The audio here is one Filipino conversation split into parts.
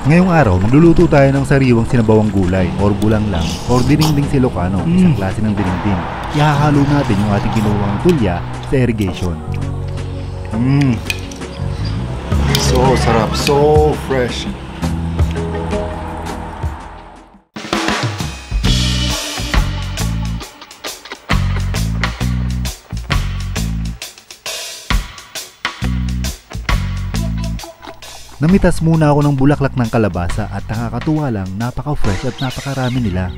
Ngayong araw, magluluto tayo ng sariwang sinabawang gulay or bulanglang or dininding silocano, isang klase ng dininding. Ihahalo natin yung ating kinuhang tulya sa irrigation. So sarap, so fresh. Namitas muna ako ng bulaklak ng kalabasa at nakakatuwa lang, napaka-fresh at napakarami nila.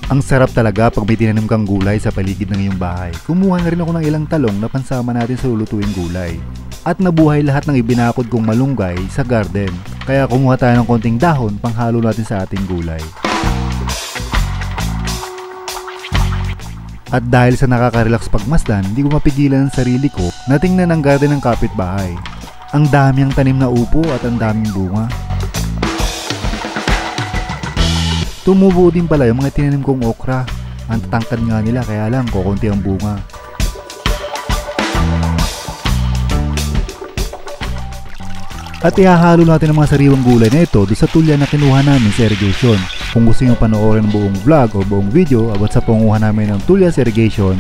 Ang sarap talaga pag may tinanim kang gulay sa paligid ng iyong bahay. Kumuha na rin ako ng ilang talong na pansama natin sa lulutuing gulay. At nabuhay lahat ng ibinakod kong malunggay sa garden. Kaya kumuha tayo ng konting dahon panghalo natin sa ating gulay. At dahil sa nakaka-relax pagmasdan, hindi ko mapigilan ang sarili ko na tingnan ang garden ng kapitbahay. Ang dami ang tanim na upo at ang daming bunga. Tumubo din pala yung mga tinanim kong okra. Ang tatangkad nga nila kaya lang kukunti ang bunga. At ihahalo natin ang mga sariwang gulay na ito doon sa tulya na kinuha namin sa irrigation. Kung gusto nyo panoorin ang buong vlog o buong video about sa panguha namin ng tulya sa irrigation,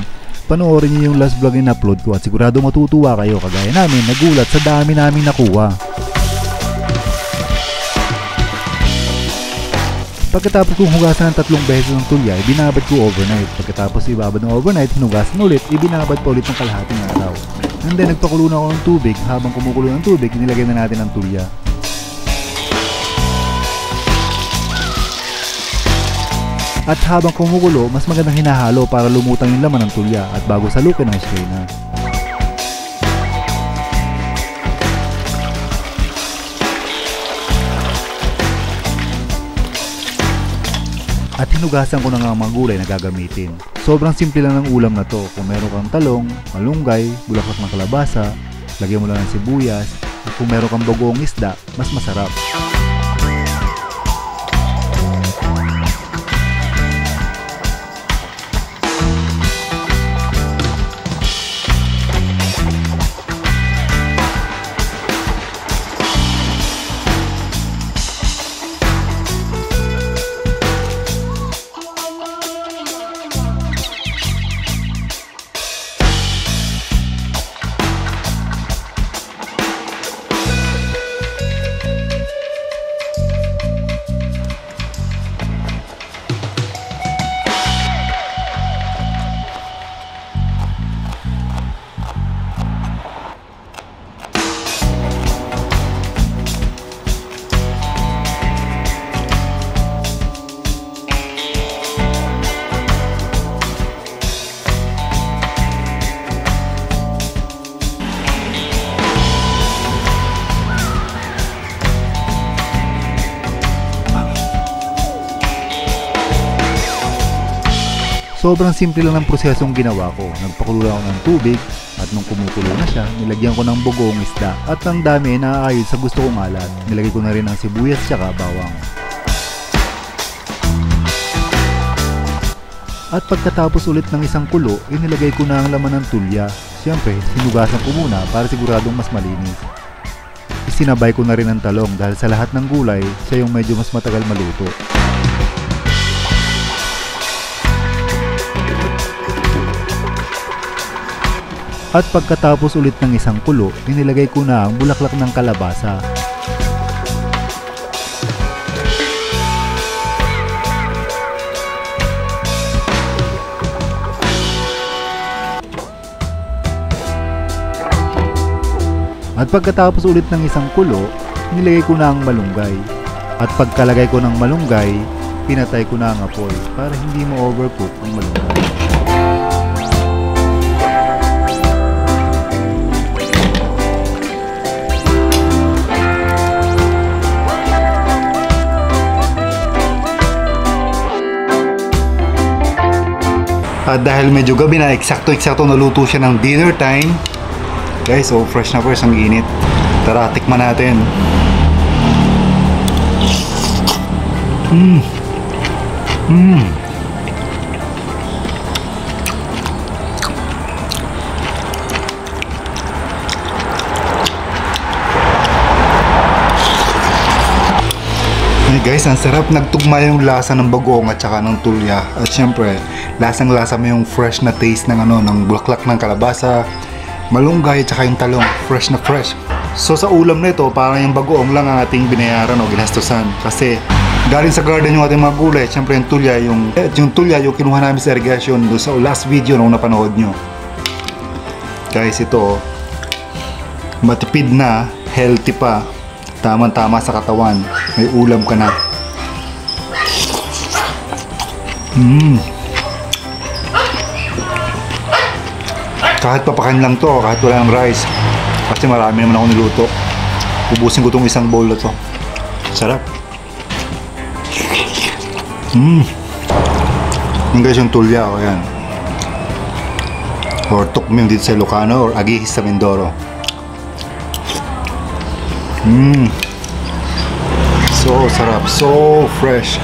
panoorin niyo yung last vlog na upload ko at sigurado matutuwa kayo kagaya namin nagulat sa dami namin nakuha. Pagkatapos kong hugasan ng 3 beses ng tulya, ibinabad ko overnight. Pagkatapos ibabad ng overnight, hinugasan ulit, ibinabad pa ulit ng kalahating araw. And then nagpakulo na ako ng tubig. Habang kumukulo ng tubig, inilagay na natin ang tulya. At habang kumukulo, mas magandang hinahalo para lumutang yung laman ng tulya at bago salukin ang strainer. At hinugasan ko na nga ang mga gulay na gagamitin. Sobrang simple lang ng ulam na to. Kung meron kang talong, malunggay, bulaklak ng kalabasa, lagyan mo lang ng sibuyas, at kung meron kang bagoong isda, mas masarap. Sobrang simple lang ng prosesong ginawa ko. Nagpakulo ako ng tubig at nung kumukulo na siya, nilagyan ko ng bagoong isda at ang dami naaayon sa gusto kong alat. Nilagay ko na rin ang sibuyas at bawang. At pagkatapos ulit ng isang kulo, inilagay ko na ang laman ng tulya. Siyempre, sinugasan ko muna para siguradong mas malinis. Isinabay ko na rin ang talong dahil sa lahat ng gulay, siya yung medyo mas matagal maluto. At pagkatapos ulit ng isang kulo, inilagay ko na ang bulaklak ng kalabasa. At pagkatapos ulit ng isang kulo, inilagay ko na ang malunggay. At pagkalagay ko ng malunggay, pinatay ko na ang apoy para hindi ma-overcook ang malunggay. At dahil medyo gabi na, eksakto naluto siya ng dinner time. Guys, so fresh na ang init. Tara, tikman natin. Hey guys, ang sarap. Nagtugma yung lasa ng bagoong at saka ng tulya. At syempre, lasang-lasa mo yung fresh na taste ng ng bulaklak ng kalabasa, malunggay at saka yung talong. Fresh na fresh. So sa ulam na ito, parang yung bagoong lang ang ating binayaran o ginastosan. Kasi galing sa garden yung ating mga gulay. Syempre yung tulya yung kinuha namin sa irrigation doon sa last video nung napanood nyo. Guys, ito matipid na, healthy pa. Tama-tama sa katawan. May ulam ka na. Kahit papakan lang to, kahit wala ng rice. Kasi marami naman ako niluto. Ubusin ko tong isang bowl na to. Sarap. Yung guys yung tulya, o yan. Or tukmim dito sa Ilocano, or agihis sa Mindoro. So sarap, so fresh.